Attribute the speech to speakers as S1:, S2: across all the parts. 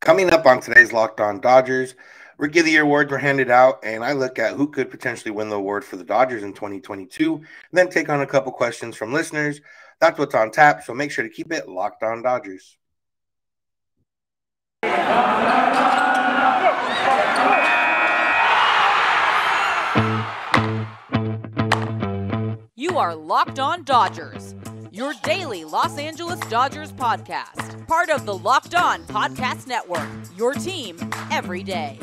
S1: Coming up on today's Locked On Dodgers, Rookie of the Year awards were handed out, and I look at who could potentially win the award for the Dodgers in 2022, and then take on a couple questions from listeners. That's what's on tap, so make sure to keep it Locked On Dodgers.
S2: You are Locked On Dodgers, your daily Los Angeles Dodgers podcast. Part of the Locked On Podcast Network, your team every day.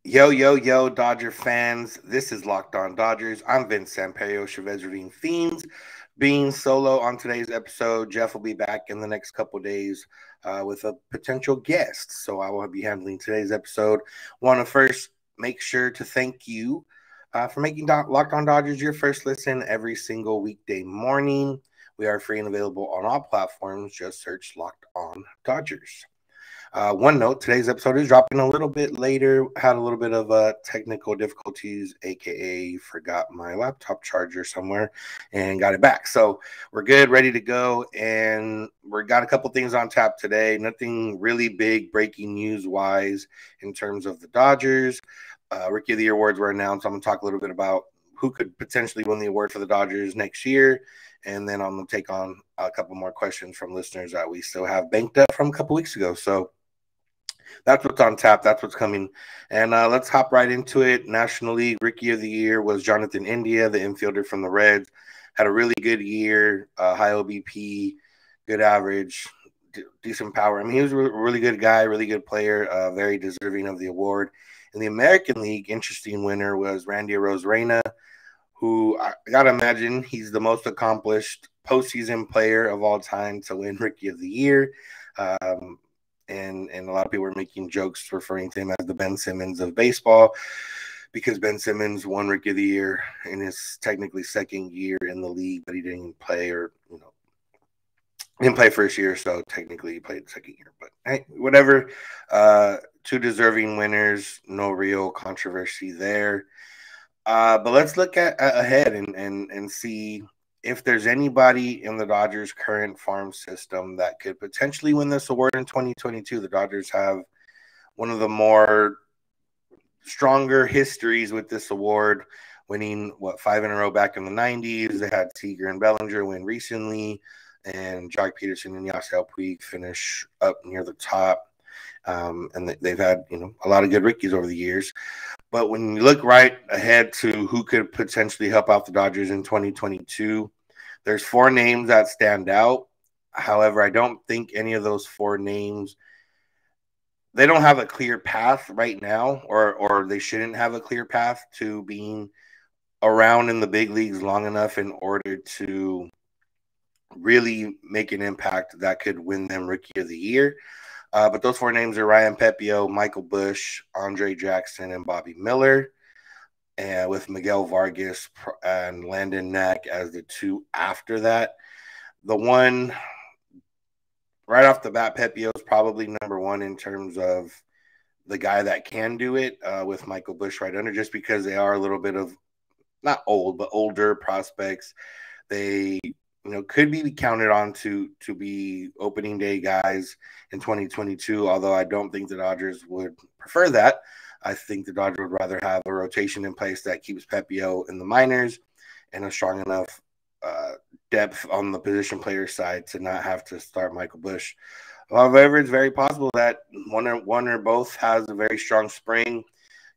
S1: Yo, Dodger fans. This is Locked On Dodgers. I'm Vince Samperio, Chavez Ravine Fiends. Being solo on today's episode, Jeff will be back in the next couple days with a potential guest. So I will be handling today's episode. Want to first make sure to thank you for making Locked On Dodgers your first listen every single weekday morning. We are free and available on all platforms. Just search Locked On Dodgers. One note, today's episode is dropping a little bit later. Had a little bit of technical difficulties, aka forgot my laptop charger somewhere and got it back. So we're good, ready to go, and we got a couple things on tap today. Nothing really big breaking news wise in terms of the Dodgers. Rookie of the Year awards were announced. I'm going to talk a little bit about who could potentially win the award for the Dodgers next year. And then I'm going to take on a couple more questions from listeners that we still have banked up from a couple weeks ago. So that's what's on tap. That's what's coming. And let's hop right into it. National League Rookie of the Year was Jonathan India, the infielder from the Reds. Had a really good year, high OBP, good average, decent power. I mean, he was a really good guy, really good player, very deserving of the award. In the American League, interesting winner was Randy Arozarena, who I got to imagine he's the most accomplished postseason player of all time to win Rookie of the Year. And a lot of people were making jokes referring to him as the Ben Simmons of baseball because Ben Simmons won Rookie of the Year in his technically second year in the league, but he didn't play didn't play first year, so technically he played the second year. But hey, whatever. Two deserving winners, no real controversy there. But let's look ahead and see if there's anybody in the Dodgers' current farm system that could potentially win this award in 2022. The Dodgers have one of the more stronger histories with this award, winning, 5 in a row back in the 90s. They had Seager and Bellinger win recently, and Jock Peterson and Yasiel Puig finish up near the top. And they've had, a lot of good rookies over the years. But when you look right ahead to who could potentially help out the Dodgers in 2022, there's 4 names that stand out. However, I don't think any of those 4 names, they don't have a clear path right now, or they shouldn't have a clear path to being around in the big leagues long enough in order to really make an impact that could win them Rookie of the Year. But those 4 names are Ryan Pepiot, Michael Busch, Andre Jackson, and Bobby Miller, and with Miguel Vargas and Landon Knack as the 2 after that. The one right off the bat, Pepiot is probably number 1 in terms of the guy that can do it, with Michael Busch right under, just because they are a little bit of, not old, but older prospects. They could be counted on to be opening day guys in 2022, although I don't think the Dodgers would prefer that. I think the Dodgers would rather have a rotation in place that keeps Pepiot in the minors and a strong enough depth on the position player side to not have to start Michael Busch. However, it's very possible that one or both has a very strong spring,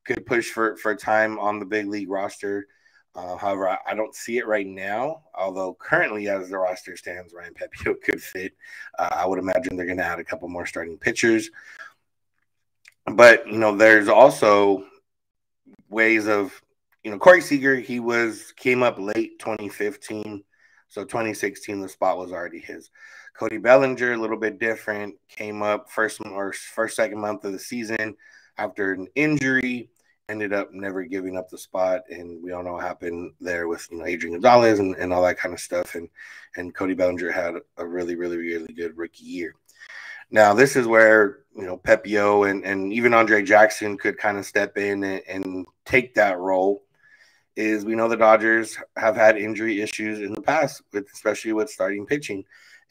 S1: could push for time on the big league roster. However, I don't see it right now, although currently as the roster stands, Ryan Pepiot could fit. I would imagine they're going to add a couple more starting pitchers. But, there's also ways of, Corey Seager, he came up late 2015. So 2016, the spot was already his. Cody Bellinger, a little bit different, came up second month of the season after an injury. Ended up never giving up the spot, and we all know what happened there with Adrian Gonzalez and all that kind of stuff. And Cody Bellinger had a really, really, really good rookie year. Now, this is where, Pepiot and even Andre Jackson could kind of step in and take that role. is we know the Dodgers have had injury issues in the past, especially with starting pitching.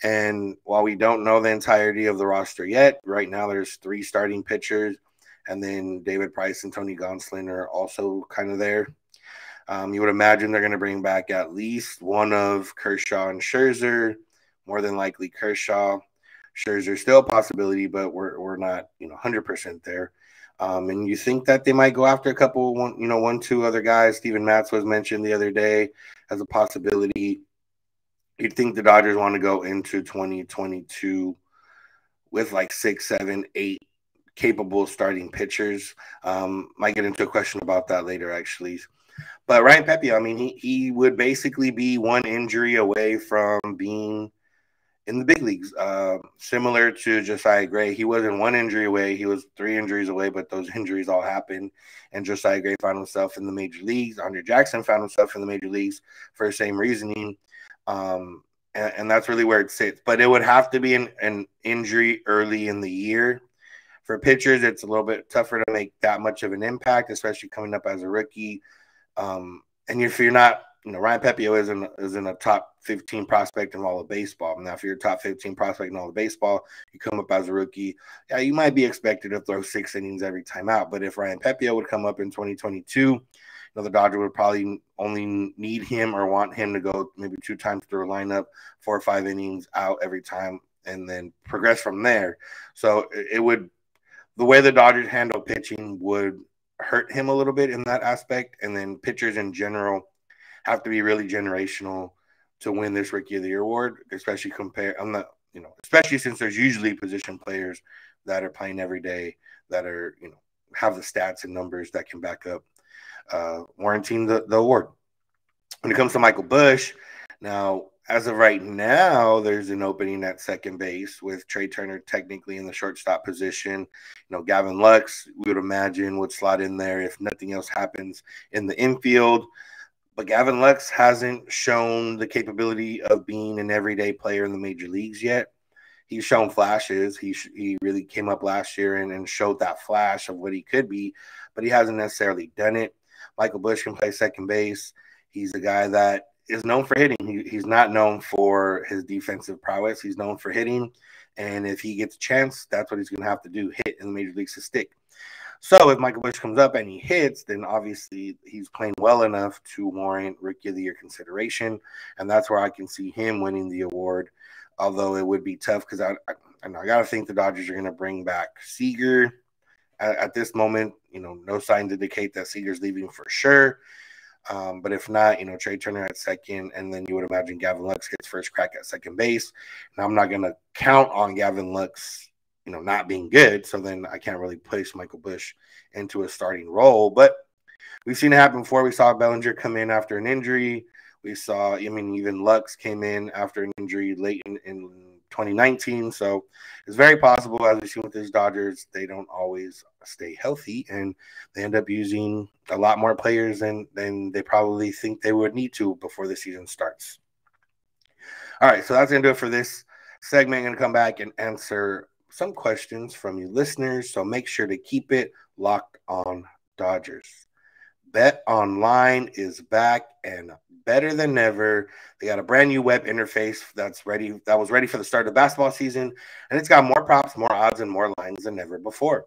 S1: And while we don't know the entirety of the roster yet, right now there's 3 starting pitchers, and then David Price and Tony Gonsolin are also kind of there. You would imagine they're going to bring back at least one of Kershaw and Scherzer, more than likely Kershaw. Scherzer still a possibility, but we're not 100% there. And you think that they might go after a couple, one, 2 other guys. Steven Matz was mentioned the other day as a possibility. You'd think the Dodgers want to go into 2022 with like 6, 7, 8 capable starting pitchers. Might get into a question about that later, actually. But Ryan Pepiot, I mean, he would basically be one injury away from being in the big leagues, similar to Josiah Gray. He wasn't one injury away. He was 3 injuries away, but those injuries all happened. And Josiah Gray found himself in the major leagues. Andre Jackson found himself in the major leagues for the same reasoning. And that's really where it sits. But it would have to be an injury early in the year. For pitchers, it's a little bit tougher to make that much of an impact, especially coming up as a rookie. And if you're not, Ryan Pepiot isn't a top 15 prospect in all of baseball. Now, if you're a top 15 prospect in all of baseball, you come up as a rookie, yeah, you might be expected to throw 6 innings every time out. But if Ryan Pepiot would come up in 2022, the Dodgers would probably only need him or want him to go maybe 2 times through a lineup, 4 or 5 innings out every time, and then progress from there. So it would, the way the Dodgers handle pitching would hurt him a little bit in that aspect. And then pitchers in general have to be really generational to win this Rookie of the Year award, especially especially since there's usually position players that are playing every day that are, have the stats and numbers that can back up warranting the award. When it comes to Michael Busch, now, as of right now, there's an opening at second base with Trey Turner technically in the shortstop position. Gavin Lux, we would imagine, would slot in there if nothing else happens in the infield. But Gavin Lux hasn't shown the capability of being an everyday player in the major leagues yet. He's shown flashes. He really came up last year and showed that flash of what he could be, but he hasn't necessarily done it. Michael Busch can play second base. He's a guy that is known for hitting. He's not known for his defensive prowess. He's known for hitting. And if he gets a chance, that's what he's going to have to do, hit in the major leagues to stick. So if Michael Busch comes up and he hits, then obviously he's playing well enough to warrant Rookie of the Year consideration. And that's where I can see him winning the award, although it would be tough because I got to think the Dodgers are going to bring back Seager. At this moment, no signs indicate that Seager's leaving for sure. But if not, Trey Turner at second, and then you would imagine Gavin Lux gets first crack at second base. Now, I'm not going to count on Gavin Lux, not being good, so then I can't really place Michael Busch into a starting role. But we've seen it happen before. We saw Bellinger come in after an injury. We saw, even Lux came in after an injury late in 2019. So it's very possible, as we've seen with these Dodgers, they don't always stay healthy, and they end up using a lot more players than they probably think they would need to before the season starts. All right, so that's going to do it for this segment. I'm going to come back and answer some questions from you listeners, so make sure to keep it locked on Dodgers. BetOnline is back and better than ever. They got a brand new web interface that was ready for the start of basketball season, and it's got more props, more odds, and more lines than ever before.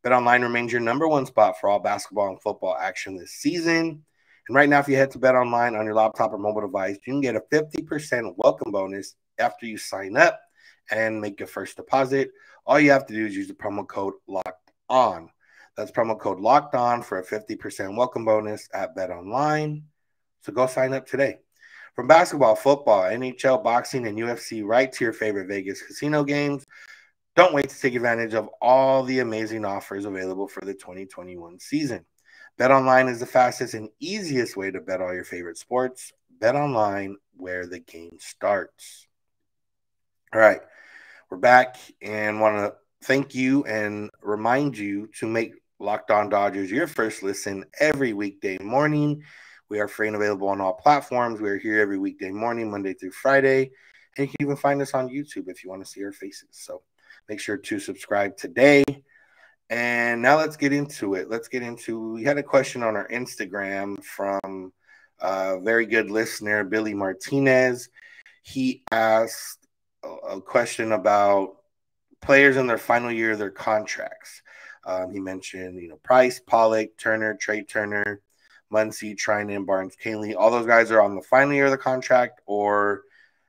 S1: BetOnline remains your number one spot for all basketball and football action this season. And right now, if you head to BetOnline on your laptop or mobile device, you can get a 50% welcome bonus after you sign up and make your first deposit. All you have to do is use the promo code LOCKEDON. That's promo code LOCKEDON for a 50% welcome bonus at BetOnline. So go sign up today. From basketball, football, NHL, boxing, and UFC, right to your favorite Vegas casino games, don't wait to take advantage of all the amazing offers available for the 2021 season. BetOnline is the fastest and easiest way to bet all your favorite sports. BetOnline, where the game starts. All right, we're back and want to thank you and remind you to make Locked On Dodgers your first listen every weekday morning. We are free and available on all platforms. We are here every weekday morning, Monday through Friday. And you can even find us on YouTube if you want to see our faces. So make sure to subscribe today. And now let's get into it. We had a question on our Instagram from a very good listener, Billy Martinez. He asked a question about players in their final year of their contracts. He mentioned, Price, Pollock, Turner, Trey Turner, Muncy, Trinan, Barnes, Kainley. All those guys are on the final year of the contract or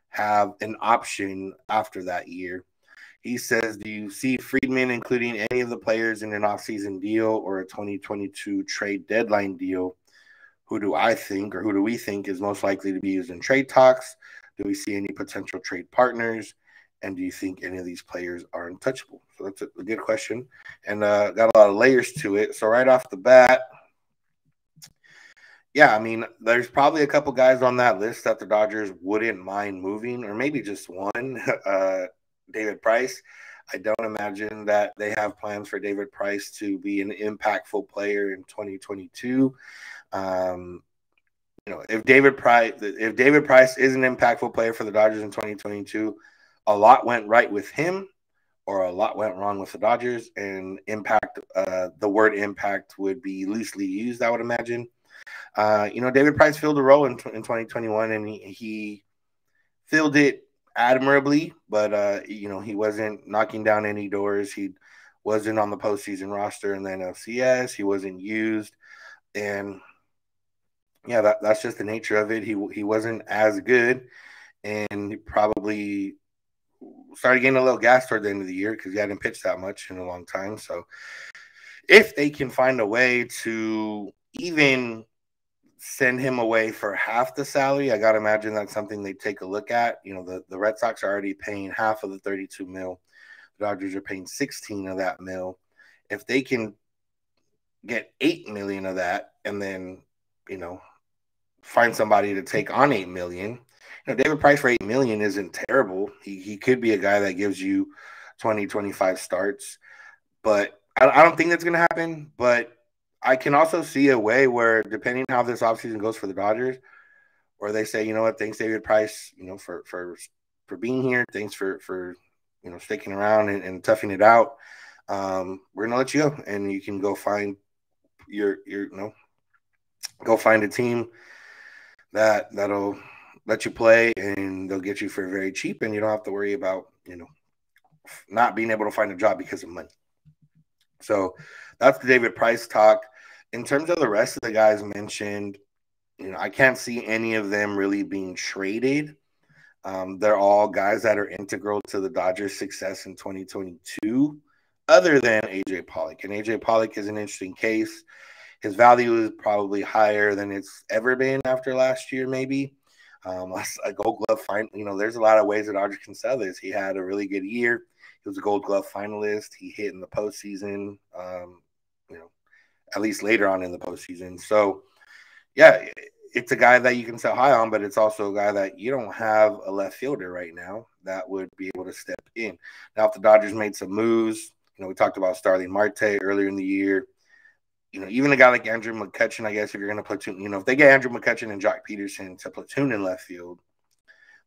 S1: have an option after that year. He says, do you see Friedman including any of the players in an offseason deal or a 2022 trade deadline deal? Who do we think is most likely to be used in trade talks? Do we see any potential trade partners? And do you think any of these players are untouchable? So that's a good question. And got a lot of layers to it. So right off the bat, yeah, I mean, there's probably a couple guys on that list that the Dodgers wouldn't mind moving, or maybe just one. David Price. I don't imagine that they have plans for David Price to be an impactful player in 2022. If David Price is an impactful player for the Dodgers in 2022, a lot went right with him, or a lot went wrong with the Dodgers. And the word impact would be loosely used, I would imagine. David Price filled a role in 2021, and he filled it admirably, but he wasn't knocking down any doors. He wasn't on the postseason roster in the NLCS. He wasn't used, and yeah, that's just the nature of it. He wasn't as good, and he probably started getting a little gas toward the end of the year because he hadn't pitched that much in a long time. So if they can find a way to even send him away for half the salary, I got to imagine that's something they take a look at. The Red Sox are already paying half of the $32 million. The Dodgers are paying 16 of that mil. If they can get $8 million of that and then, find somebody to take on $8 million, David Price for $8 million isn't terrible. He could be a guy that gives you 20, 25 starts, but I don't think that's going to happen. But I can also see a way where, depending on how this offseason goes for the Dodgers, or they say, thanks David Price, for being here, thanks for sticking around and toughing it out. We're gonna let you go, and you can go find go find a team that'll let you play, and they'll get you for very cheap, and you don't have to worry about not being able to find a job because of money. So that's the David Price talk. In terms of the rest of the guys mentioned, I can't see any of them really being traded. They're all guys that are integral to the Dodgers' success in 2022, other than AJ Pollock. And AJ Pollock is an interesting case. His value is probably higher than it's ever been after last year, maybe. A Gold Glove there's a lot of ways the Dodgers can sell this. He had a really good year. He was a Gold Glove finalist. He hit in the postseason, at least later on in the postseason. So, yeah, it's a guy that you can sell high on, but it's also a guy that you don't have a left fielder right now that would be able to step in. Now, if the Dodgers made some moves, we talked about Starling Marte earlier in the year. Even a guy like Andrew McCutchen, I guess, if you're going to platoon, if they get Andrew McCutchen and Jock Peterson to platoon in left field,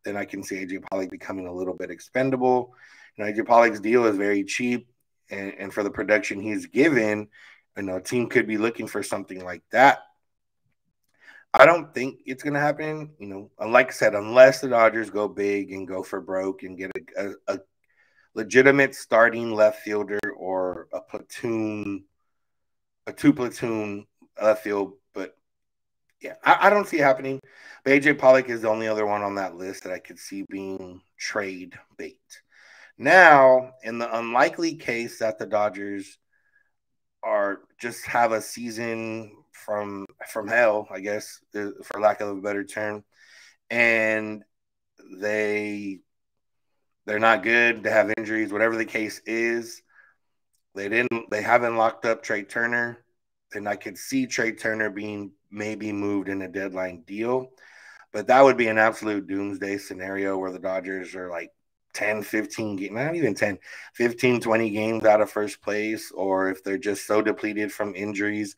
S1: then I can see AJ Pollock becoming a little bit expendable. AJ Pollock's deal is very cheap, and for the production he's given, a team could be looking for something like that. I don't think it's going to happen. Like I said, unless the Dodgers go big and go for broke and get a legitimate starting left fielder or a two-platoon left field. But, yeah, I don't see it happening. But AJ Pollock is the only other one on that list that I could see being trade bait. Now, in the unlikely case that the Dodgers just have a season from hell, I guess, for lack of a better term, and they're not good, they have injuries, whatever the case is, they haven't locked up Trey Turner, then I could see Trey Turner being maybe moved in a deadline deal. But that would be an absolute doomsday scenario where the Dodgers are like 10, 15, not even 10, 15, 20 games out of first place, or if they're just so depleted from injuries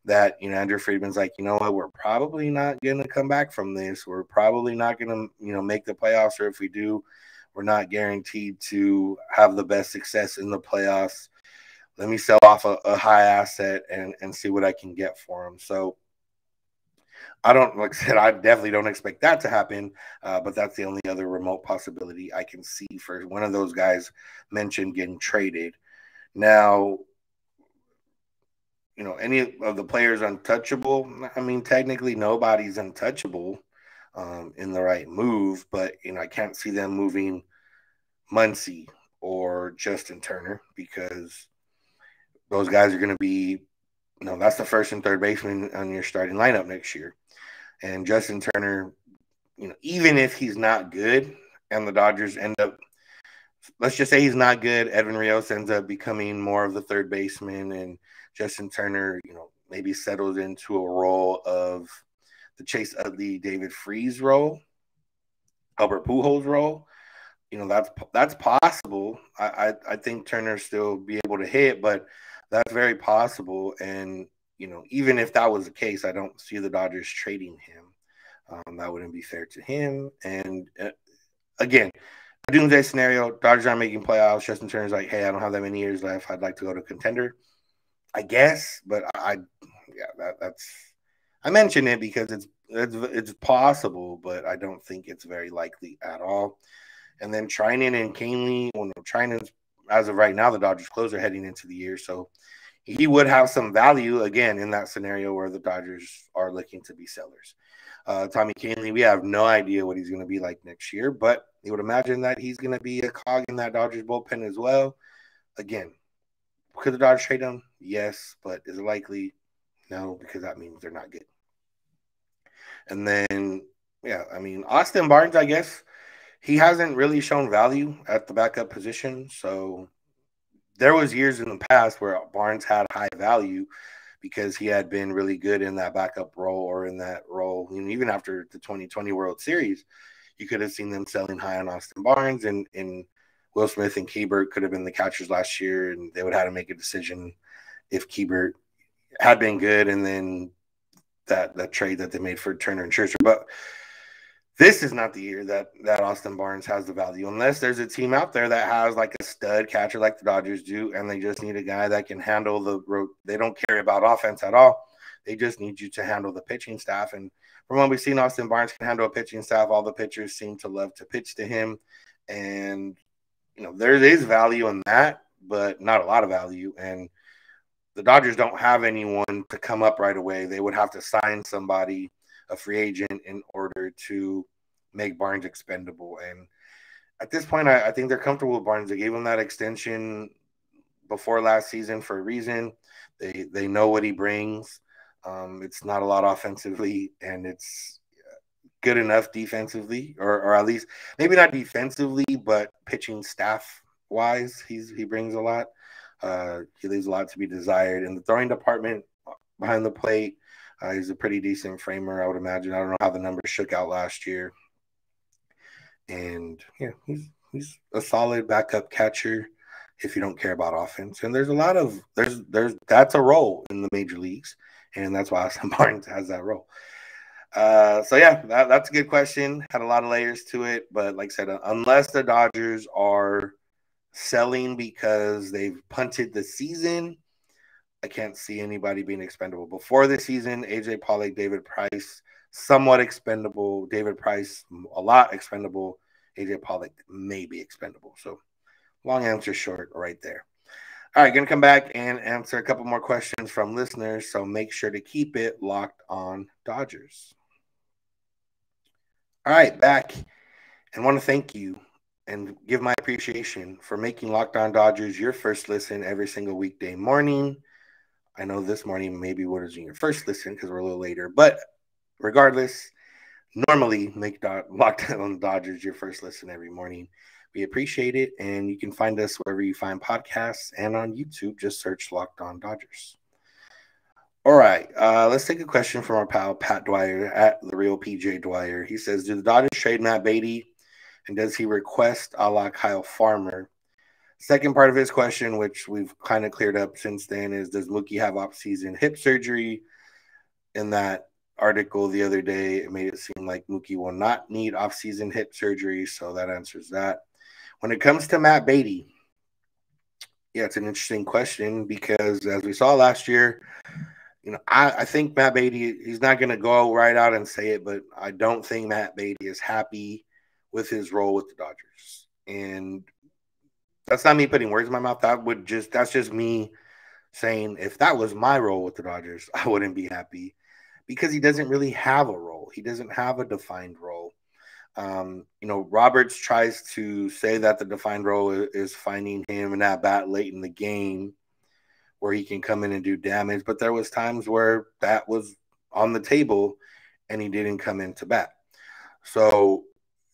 S1: that, Andrew Friedman's like, what, we're probably not going to come back from this. We're probably not going to, make the playoffs, or if we do, we're not guaranteed to have the best success in the playoffs. let me sell off a high asset and see what I can get for him. So I don't, like I said, I definitely don't expect that to happen, but that's the only other remote possibility I can see for one of those guys mentioned getting traded. Now, any of the players untouchable? I mean, technically nobody's untouchable in the right move, but, I can't see them moving Muncy or Justin Turner because those guys are going to be, that's the first and third baseman on your starting lineup next year. And Justin Turner, even if he's not good and the Dodgers end up, let's just say he's not good, Edwin Rios ends up becoming more of the third baseman, and Justin Turner, maybe settles into a role of the Chase Utley, David Freese role, Albert Pujols role. That's possible. I think Turner still be able to hit, but that's very possible. And even if that was the case, I don't see the Dodgers trading him. That wouldn't be fair to him. And again, a doomsday scenario, Dodgers aren't making playoffs. Justin Turner's like, hey, I don't have that many years left. I'd like to go to contender, I guess. But that's I mention it because it's possible, but I don't think it's very likely at all. And then Trinan and Kainley, Trinan's, as of right now, the Dodgers closer heading into the year. So he would have some value, again, in that scenario where the Dodgers are looking to be sellers. Tommy Kainley, we have no idea what he's going to be like next year, but you would imagine that he's going to be a cog in that Dodgers bullpen as well. Again, could the Dodgers trade him? Yes, but is it likely? No, because that means they're not good. And then, Austin Barnes, I guess, he hasn't really shown value at the backup position. So there was years in the past where Barnes had high value because he had been really good in that backup role or in that role. Even after the 2020 World Series, you could have seen them selling high on Austin Barnes, and Will Smith and Keibert could have been the catchers last year, and they would have had to make a decision if Keibert had been good, and then that trade that they made for Turner and Scherzer. But this is not the year that Austin Barnes has the value, unless there's a team out there that has like a stud catcher like the Dodgers do, and they just need a guy that can handle the road. They don't care about offense at all. They just need you to handle the pitching staff. And from what we've seen, Austin Barnes can handle a pitching staff. All the pitchers seem to love to pitch to him. And, there is value in that, but not a lot of value. And the Dodgers don't have anyone to come up right away. They would have to sign somebody, a free agent, in order to make Barnes expendable. And at this point, I think they're comfortable with Barnes. They gave him that extension before last season for a reason. They know what he brings. It's not a lot offensively, and it's good enough defensively, or at least maybe not defensively, but pitching staff wise, he brings a lot. He leaves a lot to be desired in the throwing department behind the plate. He's a pretty decent framer, I would imagine. I don't know how the numbers shook out last year. And yeah, he's a solid backup catcher if you don't care about offense. And there's a lot of that's a role in the major leagues, and that's why Austin Barnes has that role. So yeah, that's a good question. Had a lot of layers to it, but like I said, unless the Dodgers are selling because they've punted the season, I can't see anybody being expendable. Before the season, AJ Pollock, David Price, somewhat expendable. David Price, a lot expendable. AJ Pollock may be expendable. So long answer short right there. All right, going to come back and answer a couple more questions from listeners. So make sure to keep it locked on Dodgers. All right, back, and want to thank you and give my appreciation for making Locked On Dodgers your first listen every single weekday morning. I know this morning maybe wasn't your first listen because we're a little later, but regardless, normally make Locked On Dodgers your first listen every morning. We appreciate it, and you can find us wherever you find podcasts and on YouTube. Just search Locked On Dodgers. All right, let's take a question from our pal Pat Dwyer at the real PJ Dwyer. He says, do the Dodgers trade Matt Beaty, and does he request a la Kyle Farmer? Second part of his question, which we've kind of cleared up since then, is does Mookie have off-season hip surgery? In that article the other day, it made it seem like Mookie will not need off-season hip surgery, so that answers that. When it comes to Matt Beaty, Yeah, it's an interesting question because as we saw last year, I think Matt Beaty, he's not going to go right out and say it, but I don't think Matt Beaty is happy with his role with the Dodgers. And that's not me putting words in my mouth. That's just me saying if that was my role with the Dodgers, I wouldn't be happy because he doesn't really have a role. He doesn't have a defined role. Roberts tries to say that the defined role is finding him an at bat late in the game where he can come in and do damage. But there was times where that was on the table and he didn't come in to bat. So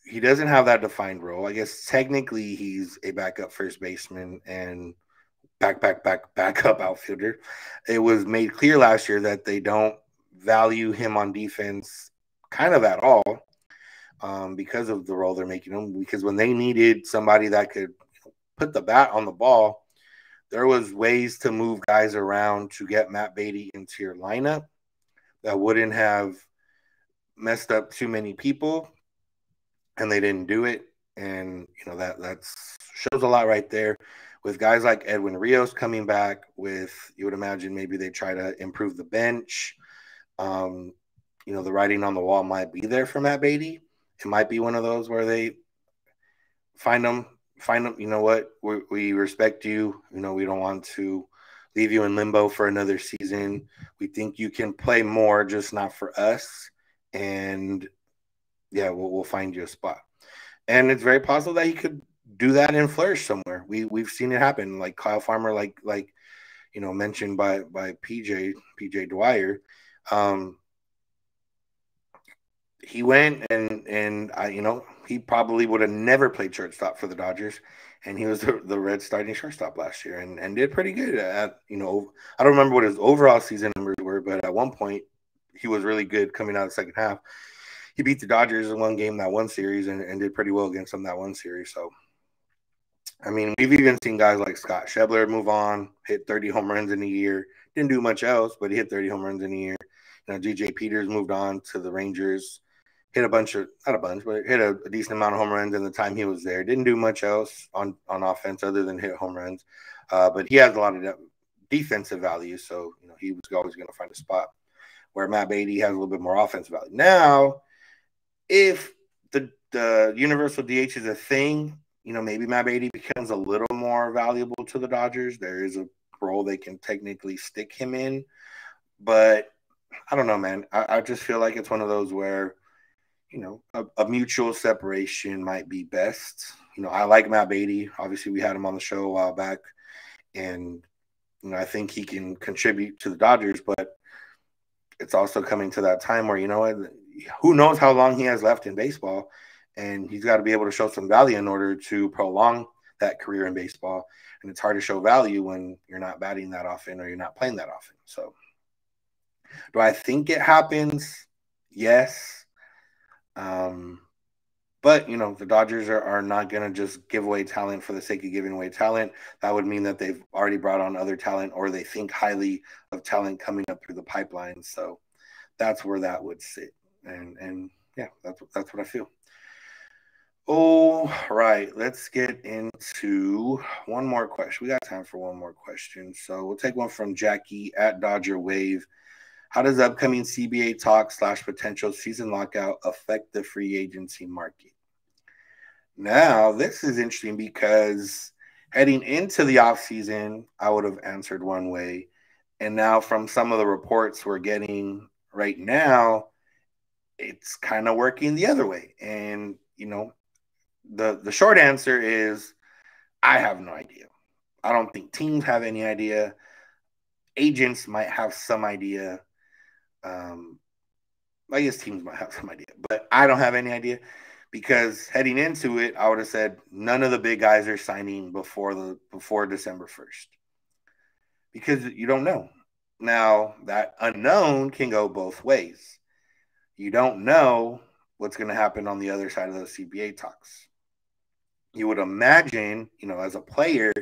S1: he doesn't have that defined role. I guess technically he's a backup first baseman and backup outfielder. It was made clear last year that they don't value him on defense kind of at all because of the role they're making him. Because when they needed somebody that could put the bat on the ball, there was ways to move guys around to get Matt Beaty into your lineup that wouldn't have messed up too many people, and they didn't do it. And that shows a lot right there. With guys like Edwin Rios coming back, you would imagine maybe they try to improve the bench. The writing on the wall might be there for Matt Beaty. It might be one of those where they find them. You know what? We respect you. We don't want to leave you in limbo for another season. We think you can play more, just not for us. And yeah, we'll find you a spot. And it's very possible that he could do that and flourish somewhere. We've seen it happen, like Kyle Farmer, like mentioned by PJ Dwyer. He went and he probably would have never played shortstop for the Dodgers, and he was the Reds starting shortstop last year and did pretty good at I don't remember what his overall season numbers were, but at one point he was really good coming out of the second half. He beat the Dodgers in one game that one series and did pretty well against them that one series. So, I mean, we've even seen guys like Scott Schebler move on, hit 30 home runs in a year. Didn't do much else, but he hit 30 home runs in a year. DJ Peters moved on to the Rangers, hit not a bunch, but hit a decent amount of home runs in the time he was there. Didn't do much else on offense other than hit home runs. But he has a lot of defensive value, so he was always going to find a spot. Where Matt Beaty has a little bit more offensive value. Now, if the universal DH is a thing, maybe Matt Beaty becomes a little more valuable to the Dodgers. There is a role they can technically stick him in. But I don't know, man. I just feel like it's one of those where, a mutual separation might be best. I like Matt Beaty. Obviously, we had him on the show a while back. And, I think he can contribute to the Dodgers. But it's also coming to that time where, who knows how long he has left in baseball, and he's got to be able to show some value in order to prolong that career in baseball. And it's hard to show value when you're not batting that often or you're not playing that often. So do I think it happens? Yes. But, the Dodgers are not going to just give away talent for the sake of giving away talent. That would mean that they've already brought on other talent or they think highly of talent coming up through the pipeline. So that's where that would sit. And yeah, that's what I feel. All right, let's get into one more question. We got time for one more question. So we'll take one from Jackie at Dodger Wave. How does the upcoming CBA talk / potential season lockout affect the free agency market? Now, this is interesting because heading into the offseason, I would have answered one way. And now from some of the reports we're getting right now, it's kind of working the other way. And, the short answer is I have no idea. I don't think teams have any idea. Agents might have some idea. I guess teams might have some idea, but I don't have any idea because heading into it, I would have said none of the big guys are signing before December 1st because you don't know. Now, that unknown can go both ways. You don't know what's going to happen on the other side of those CBA talks. You would imagine, as a player,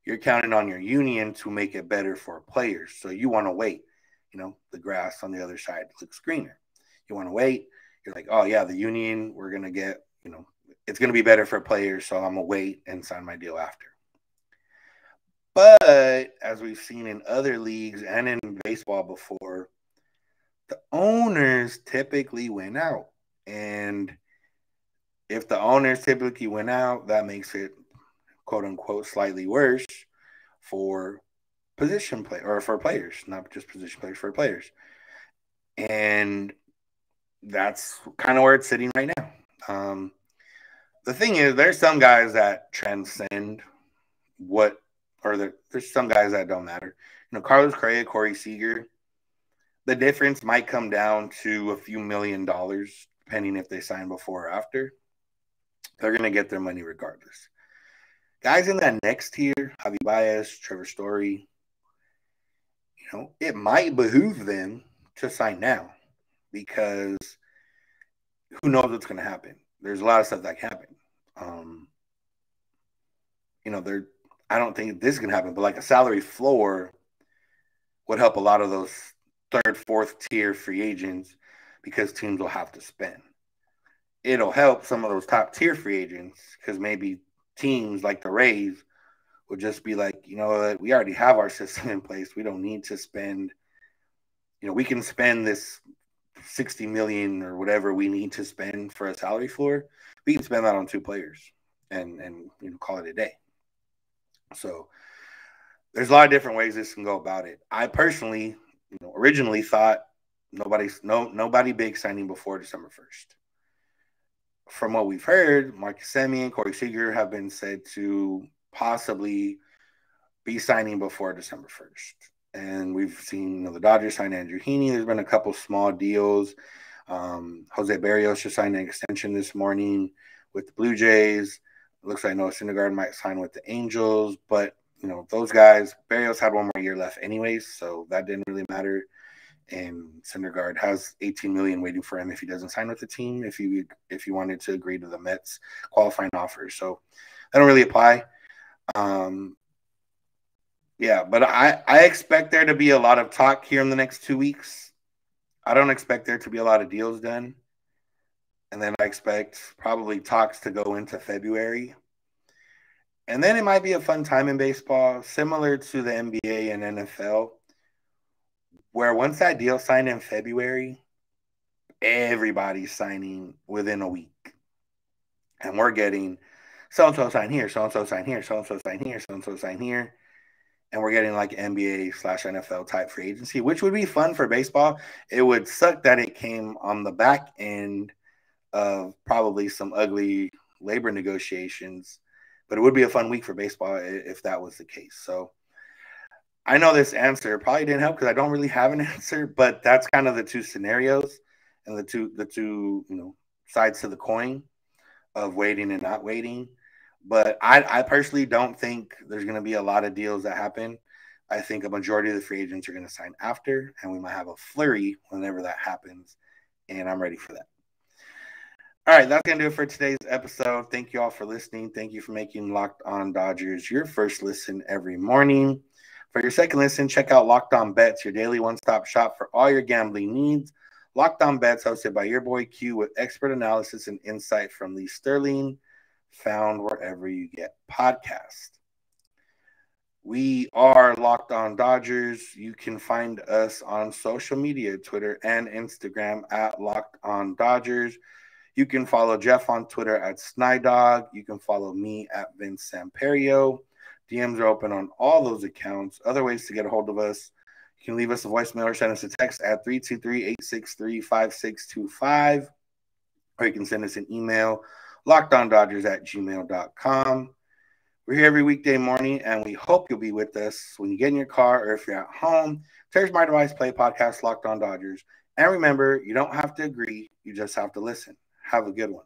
S1: you're counting on your union to make it better for players. So you want to wait. The grass on the other side looks greener. You want to wait. You're like, oh, yeah, the union, we're going to get, it's going to be better for players. So I'm going to wait and sign my deal after. But as we've seen in other leagues and in baseball before, the owners typically win out. And if the owners typically win out, that makes it, quote unquote, slightly worse for position play or for players, not just position players, for players. And that's kind of where it's sitting right now. The thing is, there's some guys that transcend there's some guys that don't matter. Carlos Correa, Corey Seager, the difference might come down to a few $1 million, depending if they sign before or after. They're going to get their money regardless. Guys in that next tier, Javi Baez, Trevor Story, it might behoove them to sign now because who knows what's going to happen. There's a lot of stuff that can happen. I don't think this is going to happen, but like a salary floor would help a lot of those third, fourth tier free agents because teams will have to spend. It'll help some of those top tier free agents because maybe teams like the Rays would just be like, we already have our system in place. We don't need to spend, we can spend this $60 million or whatever we need to spend for a salary floor. We can spend that on 2 players and call it a day. So there's a lot of different ways this can go about it. I personally, originally thought nobody big signing before December 1st. From what we've heard, Marcus Semien, Corey Seager have been said to possibly be signing before December 1st. And we've seen the Dodgers sign Andrew Heaney. There's been a couple small deals. Jose Barrios just signed an extension this morning with the Blue Jays. It looks like Noah Syndergaard might sign with the Angels. But, those guys, Barrios had 1 more year left anyways, so that didn't really matter. And Syndergaard has $18 million waiting for him if he doesn't sign with the team, if he wanted to agree to the Mets qualifying offers. So that don't really apply. But I expect there to be a lot of talk here in the next 2 weeks. I don't expect there to be a lot of deals done. And then I expect probably talks to go into February. And then it might be a fun time in baseball, similar to the NBA and NFL, where once that deal signed in February, everybody's signing within a week. And we're getting so-and-so sign here, so-and-so sign here, so-and-so sign here, so-and-so sign here. And we're getting like NBA/NFL type free agency, which would be fun for baseball. It would suck that it came on the back end of probably some ugly labor negotiations, but it would be a fun week for baseball if that was the case. So I know this answer probably didn't help because I don't really have an answer, but that's kind of the 2 scenarios and the two sides to the coin of waiting and not waiting. But I personally don't think there's going to be a lot of deals that happen. I think a majority of the free agents are going to sign after, and we might have a flurry whenever that happens, and I'm ready for that. All right, that's going to do it for today's episode. Thank you all for listening. Thank you for making Locked On Dodgers your first listen every morning. For your second listen, check out Locked On Bets, your daily one-stop shop for all your gambling needs. Locked On Bets, hosted by your boy Q, with expert analysis and insight from Lee Sterling, found wherever you get podcasts. We are Locked On Dodgers. You can find us on social media, Twitter and Instagram at Locked On Dodgers. You can follow Jeff on Twitter at Snydog. You can follow me at Vince Samperio. DMs are open on all those accounts. Other ways to get a hold of us, you can leave us a voicemail or send us a text at 323-863-5625. Or you can send us an email, lockedondodgers@gmail.com. We're here every weekday morning, and we hope you'll be with us when you get in your car or if you're at home. There's My Device Play podcast, Locked On Dodgers. And remember, you don't have to agree. You just have to listen. Have a good one.